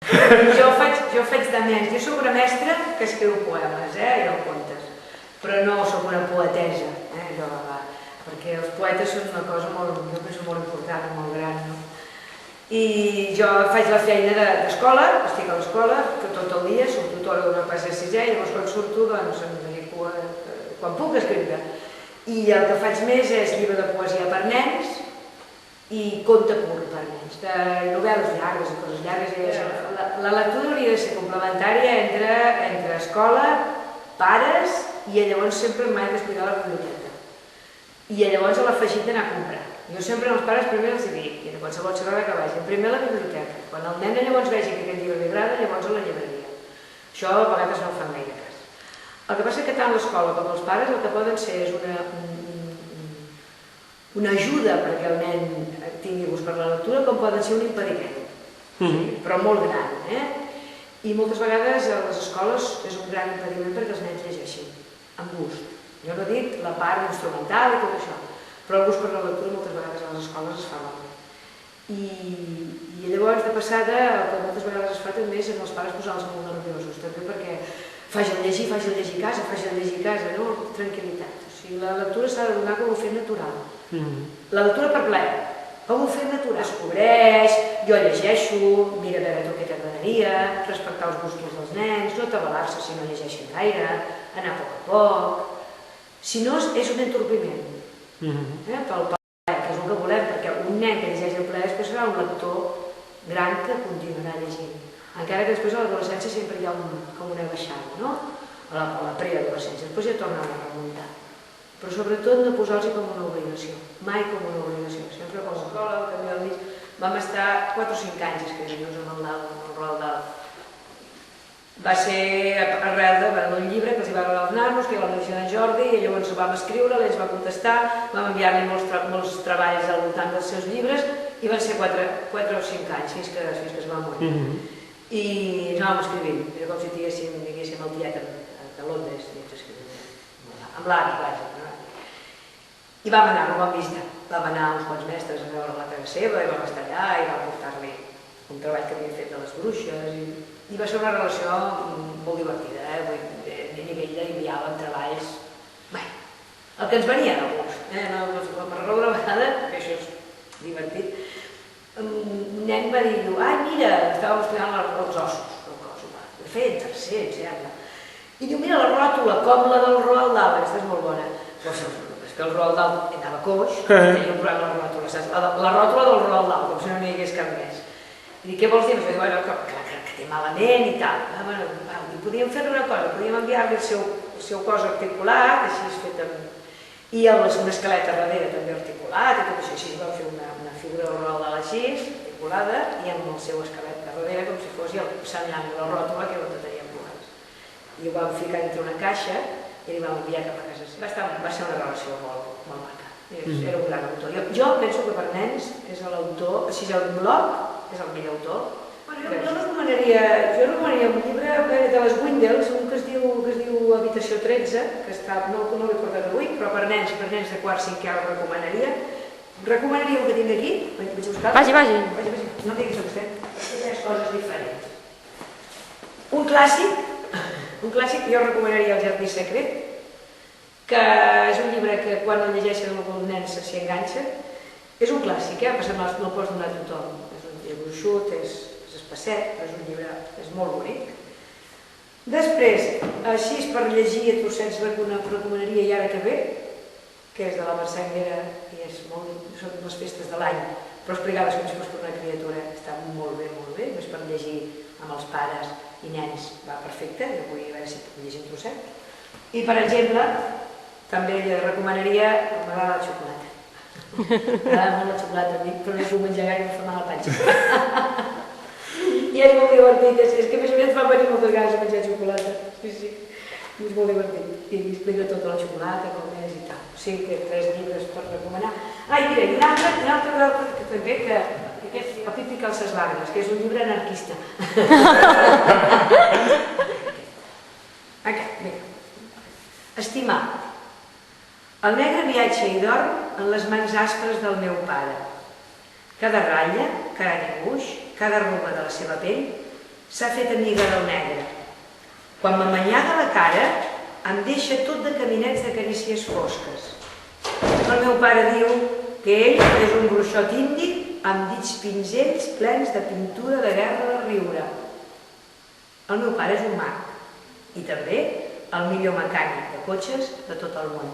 Jo faig de mestre. Jo soc una mestra que escriu poemes i el contes, però no soc una poetesa, perquè els poetes són una cosa molt, jo penso, molt important, molt gran, no? I jo faig la feina d'escola, estic a l'escola tot el dia, soc tutora d'una classe de sisè, i llavors quan surto doncs em dedico a, quan puc, escriure. I el que faig més és llibre de poesia per nens i conte curt per nens, de novel·les llargues i coses llargues. La lectura hauria de ser complementària entre escola, pares, i llavors sempre m'he d'explicar a la biblioteca. I llavors a l'afegit d'anar a comprar. Jo sempre als pares primer els dic, i en qualsevol xerrada que vagin, primer a la biblioteca. Quan el nen llavors vegi que aquest llibre li agrada, llavors a la llibreria. Això a vegades no ho fan gaire cas. El que passa és que tant l'escola com els pares el que poden ser és una ajuda perquè el nen tingui gust per la lectura, com poden ser un impediment, però molt gran. I moltes vegades a les escoles és un gran impediment perquè els nens llegeixin, amb gust. Jo no dic la part instrumental i tot això, però el gust per la lectura moltes vegades a les escoles es fa malament. I llavors, de passada, el que moltes vegades es fa també és en els pares posar-los molt nerviosos, també perquè facin llegir a casa, no? Tranquil·litat. O sigui, la lectura s'ha de donar com un fet natural. La lectura per plaer, com un fet natural. Descobreix, jo llegeixo, mira a veure tu què t'agradaria, respectar els gustos dels nens, no atabalar-se si no llegeixen gaire, anar a poc a poc. Si no, és un entorpiment. Pel plaer, que és el que volem, perquè un nen que llegeix el plaer després serà un lector gran que continuarà llegint. Encara que després a l'adolescència sempre hi ha com una baixada, no? A la preadolescència, després ja torna a remuntar. Però sobretot no posar-los com una obligació, mai com una obligació, sempre com a escola, al camí del mig. Vam estar 4 o 5 anys escrivint-nos amb el Roald Dahl. Va ser arrel d'un llibre que els hi va regalar els nanos, que era la edició d'en Jordi, i llavors ho vam escriure, ell ens va contestar, vam enviar-li molts treballs al voltant dels seus llibres, i van ser 4 o 5 anys fins que es va morir. I ens anàvem escrivint, era com si diguéssim el tiet de Londres, amb l'Ari, vaja. I vam anar, no ho vam visitar, vam anar uns quants mestres a veure la casa seva, i vam estar allà, i vam portar-li un treball que havia fet de les bruixes, i va ser una relació molt divertida, a nivell d'enviàvem treballs, bé, el que ens venia de gust, per raó de la vegada, que això és divertit, un nen va dir, ai mira, estàvem estudiant els ossos del cos humà, ho feia en tercer, em sembla, i diu, mira la ròtula, com la del Roald Dahl, aquesta és molt bona, és que el Roald Dahl anava coix, tenia un problema amb la ròtula, saps? La ròtula del Roald Dahl, com si no n'hi hagués cap més. I dic, què vols dir? Em va dir, que té malament i tal. Podíem fer una cosa, podíem enviar-li el seu cos articulat, així fet amb... I un esquelet a darrere també articulat, i tot això, així vam fer una figura del Roald Dahl així, articulada, i amb el seu esquelet a darrere, com si fos senyant la ròtula, que era on teníem problemes. I ho vam ficar entre una caixa, i li vam enviar cap a casa seva. Va ser una relació molt maca. Era un gran autor. Jo penso que per nens és l'autor, si és el blog, és el millor autor. Jo recomanaria un llibre de les Windels, un que es diu Habitació 13, que no l'he portat avui, però per nens de quart, cinquè el recomanaria. Recomanaria el que tinc aquí. Vaig a buscar-lo. Vagi. No diguis a vostè. Tres coses diferents. Un clàssic, jo recomanaria El jardí secret, que és un llibre que quan el llegeixen alguns nens s'hi enganxa. És un clàssic, però no el pots donar a tothom. És un llibre gruixut, és espesset, però és un llibre molt bonic. Després, així per llegir a trossets recomanaria I ara que ve, que és de la Mercè Anguera i són les festes de l'any, però explicades com si fos per una criatura, està molt bé, més per llegir amb els pares i nens va perfecte, jo vull veure si puc llegir un trosset. I per exemple, també li recomanaria, m'agrada la xocolata. M'agrada molt la xocolata a mi, però no puc menjar gaire, em fa mal a la panxa. I és molt divertit, és que a més fa venir moltes ganes de menjar xocolata. Sí, és molt divertit. I explica tota la xocolata, com és i tal. O sigui que 3 llibres per recomanar. I mira, i un altre que també, que és El Pipi Calces Largues, que és un llibre anarquista. Estimar. El negre viatja i dorm en les mans aspres del meu pare. Cada ratlla, cada dibuix, cada arruga de la seva pell s'ha fet amiga del negre. Quan m'amanyaga la cara, em deixa tot de caminets de carícies fosques. El meu pare diu que ell és un bruixot indi amb dits pinzells plens de pintura de guerra de riure. El meu pare és un mag i també el millor mecànic de cotxes de tot el món.